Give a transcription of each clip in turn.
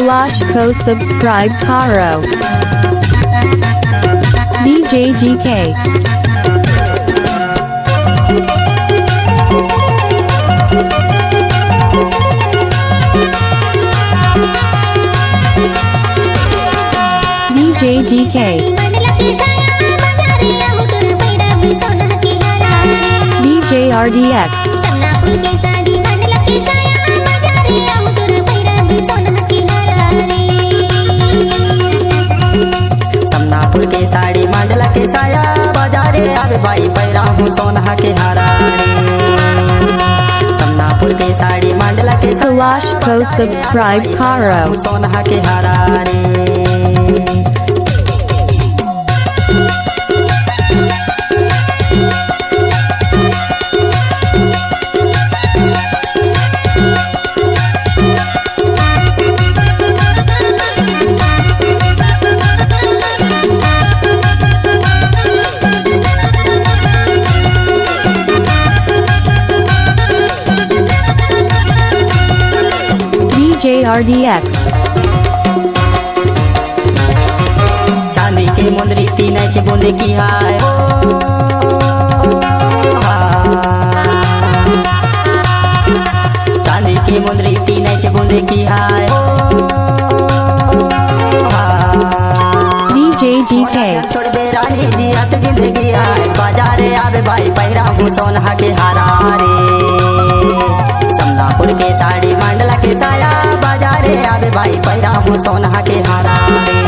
Kailash ko subscribe karo. DJ GK. DJ GK. DJ RDX. Samnapur के साड़ी मंडला के साया बाजारे आवे बाई पैरा हूँ सोना के हारा रे। समनापुर के साड़ी मंडला के Kailash ko subscribe karo. सोना के हारा रे। DJ RDX. चांदी के मुंदरी तीन बूंद की हाय हो चांदी की मुंदरी तीन बूंद की हाय हो DJ GK. छोड़ बेरानी जी हत जिंदगी आए बाजारे आवे भाई पैरा हूँ सोना के हारा रे। समनापुर के साड़ी मंडला के साया बाजारे आवे भाई पैरा हूँ सोना के हारा रे।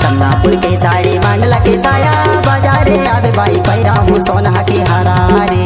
समनापुर के साड़ी मंडला के साया बाजारे आवे भाई पैरा हूँ सोना के हारा रे।